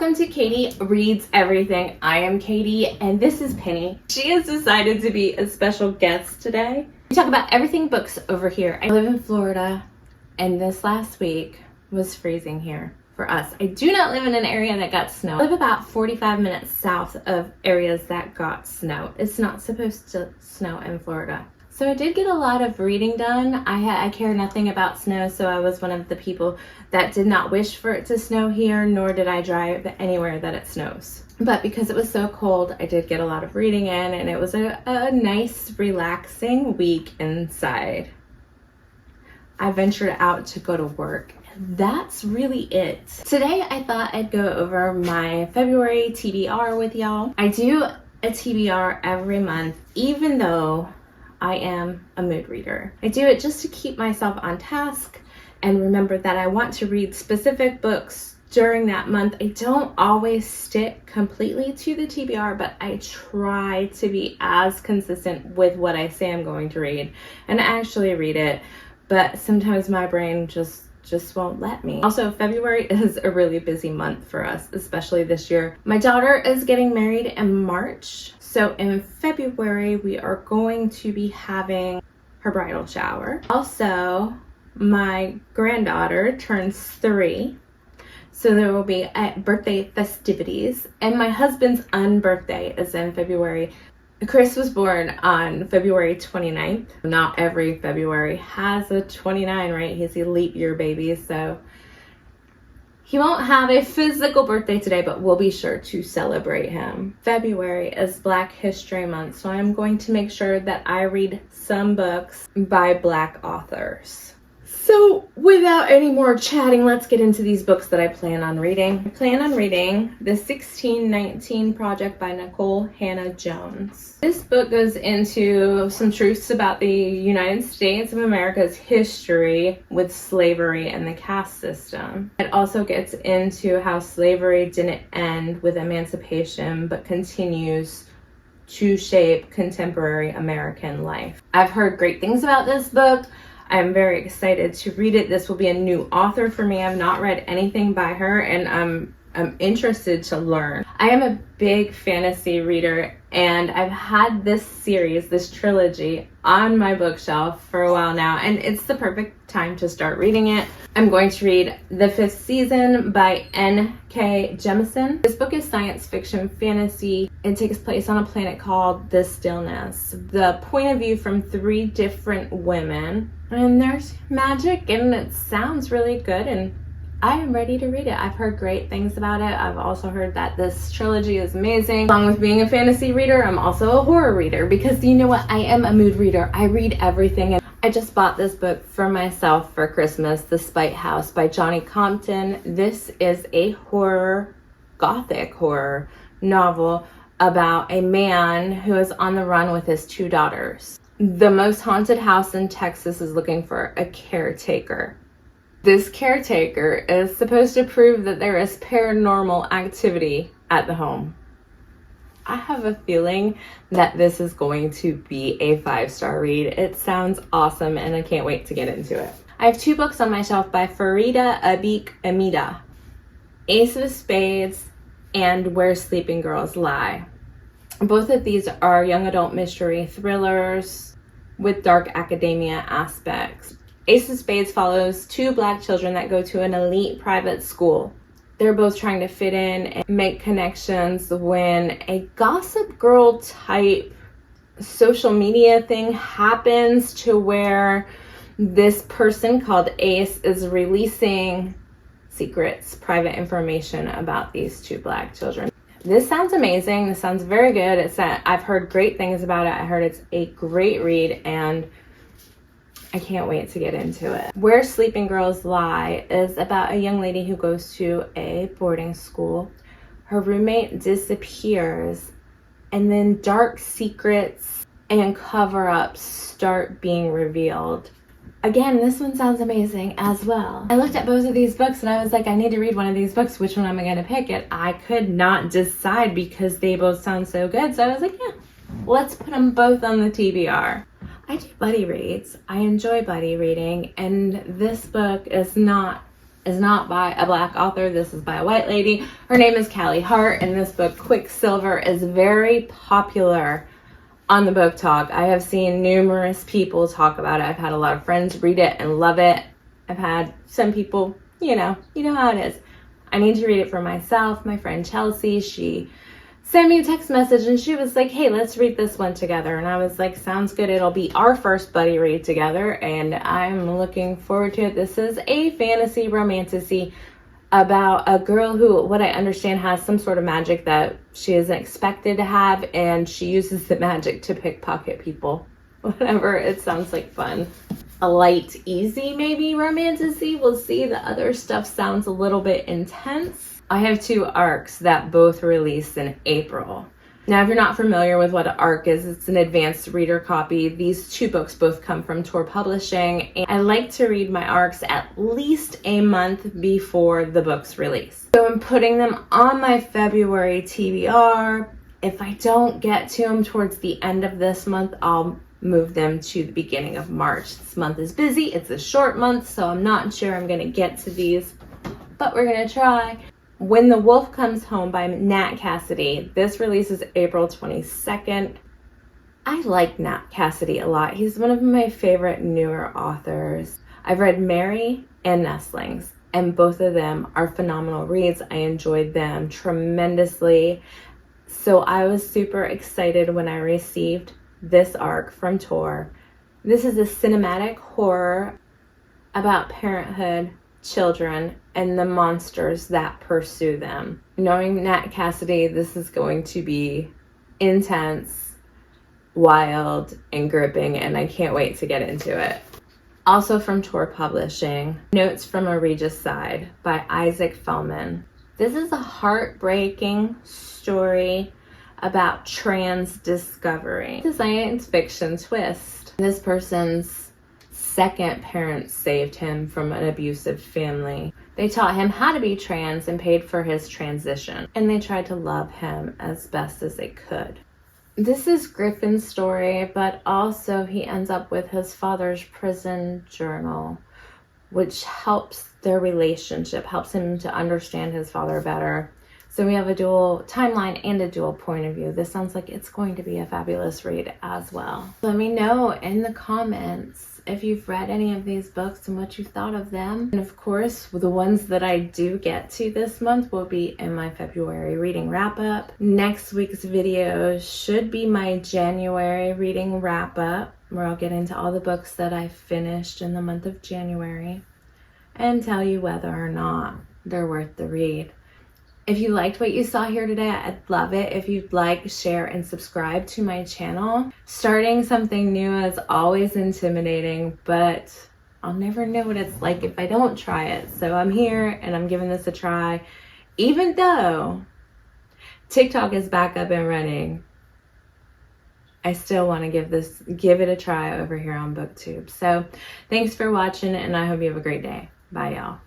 Welcome to Katie Reads Everything. I am Katie and this is Penny. She has decided to be a special guest today. We talk about everything books over here. I live in Florida and this last week was freezing here for us. I do not live in an area that got snow. I live about 45 minutes south of areas that got snow. It's not supposed to snow in Florida. So I did get a lot of reading done. I care nothing about snow, so I was one of the people that did not wish for it to snow here, nor did I drive anywhere that it snows. But because it was so cold, I did get a lot of reading in, and it was a nice, relaxing week inside. I ventured out to go to work. That's really it. Today, I thought I'd go over my February TBR with y'all. I do a TBR every month, even though I am a mood reader. I do it just to keep myself on task and remember that I want to read specific books during that month. I don't always stick completely to the TBR, but I try to be as consistent with what I say I'm going to read and actually read it. But sometimes my brain just won't let me. Also, February is a really busy month for us, especially this year. My daughter is getting married in March. So in February, we are going to be having her bridal shower. Also, my granddaughter turns 3. So there will be birthday festivities. And my husband's unbirthday is in February. Chris was born on February 29th. Not every February has a 29, right? He's a leap year baby, so he won't have a physical birthday today, but we'll be sure to celebrate him. February is Black History Month, so I'm going to make sure that I read some books by Black authors. So without any more chatting, let's get into these books that I plan on reading. I plan on reading The 1619 Project by Nicole Hannah Jones. This book goes into some truths about the United States of America's history with slavery and the caste system. It also gets into how slavery didn't end with emancipation, but continues to shape contemporary American life. I've heard great things about this book. I'm very excited to read it. This will be a new author for me. I've not read anything by her, and I'm interested to learn. I am a big fantasy reader, and I've had this series, this trilogy, on my bookshelf for a while now, and it's the perfect time to start reading it. I'm going to read The 5th Season by N.K. Jemisin. This book is science fiction fantasy. It takes place on a planet called The Stillness. The point of view from 3 different women, and there's magic, and it sounds really good, and I am ready to read it. I've heard great things about it. I've also heard that this trilogy is amazing. Along with being a fantasy reader, I'm also a horror reader because you know what? I am a mood reader. I read everything. And I just bought this book for myself for Christmas, The Spite House by Johnny Compton. This is a horror, gothic horror novel about a man who is on the run with his 2 daughters. The most haunted house in Texas is looking for a caretaker. This caretaker is supposed to prove that there is paranormal activity at the home. I have a feeling that this is going to be a 5-star read. It sounds awesome and I can't wait to get into it. I have 2 books on my shelf by Farida Abik Amida, Ace of Spades and Where Sleeping Girls Lie. Both of these are young adult mystery thrillers with dark academia aspects. Ace of Spades follows 2 Black children that go to an elite private school. They're both trying to fit in and make connections when a Gossip Girl type social media thing happens to where this person called Ace is releasing secrets, private information about these 2 Black children. This sounds amazing. This sounds very good. I've heard great things about it. I heard it's a great read and I can't wait to get into it. Where Sleeping Girls Lie is about a young lady who goes to a boarding school. Her roommate disappears and then dark secrets and cover-ups start being revealed. Again, this one sounds amazing as well. I looked at both of these books and I was like, I need to read one of these books. Which one am I going to pick? And I could not decide because they both sound so good. So I was like, yeah, let's put them both on the TBR. I do buddy reads. I enjoy buddy reading, and this book is not is not by a Black author. This is by a white lady. Her name is Callie Hart, and this book, Quicksilver, is very popular on the book talk. I have seen numerous people talk about it. I've had a lot of friends read it and love it. I've had some people, you know how it is. I need to read it for myself. My friend Chelsea, she sent me a text message and she was like, hey, let's read this one together. And I was like, sounds good. It'll be our first buddy read together, and I'm looking forward to it. This is a fantasy romantasy about a girl who, what I understand, has some sort of magic that she isn't expected to have, and she uses the magic to pickpocket people. Whatever, it sounds like fun. A light, easy, maybe romantasy. We'll see. The other stuff sounds a little bit intense. I have 2 ARCs that both released in April. Now, if you're not familiar with what an ARC is, it's an advanced reader copy. These 2 books both come from Tor Publishing, and I like to read my ARCs at least a month before the book's release. So I'm putting them on my February TBR. If I don't get to them towards the end of this month, I'll move them to the beginning of March. This month is busy. It's a short month, so I'm not sure I'm going to get to these, but we're going to try. When the Wolf Comes Home by Nat Cassidy. This releases April 22nd. I like Nat Cassidy a lot. He's one of my favorite newer authors. I've read Mary and Nestlings, and both of them are phenomenal reads. I enjoyed them tremendously. So I was super excited when I received this ARC from Tor. This is a cinematic horror about parenthood, children, and the monsters that pursue them. Knowing Nat Cassidy, this is going to be intense, wild, and gripping, and I can't wait to get into it. Also from Tor Publishing, Notes from a Regicide by Isaac Fellman. This is a heartbreaking story about trans discovery. It's a science fiction twist. This person's second parents saved him from an abusive family. They taught him how to be trans and paid for his transition, and they tried to love him as best as they could. This is Griffin's story, but also he ends up with his father's prison journal, which helps their relationship, helps him to understand his father better. So we have a dual timeline and a dual point of view. This sounds like it's going to be a fabulous read as well. Let me know in the comments if you've read any of these books and what you thought of them. And of course, the ones that I do get to this month will be in my February reading wrap up. Next week's video should be my January reading wrap up, where I'll get into all the books that I finished in the month of January and tell you whether or not they're worth the read. If you liked what you saw here today, I'd love it if you'd like, share, and subscribe to my channel. Starting something new is always intimidating, but I'll never know what it's like if I don't try it. So I'm here and I'm giving this a try, even though TikTok is back up and running. I still want to give it a try over here on BookTube. So thanks for watching, and I hope you have a great day. Bye, y'all.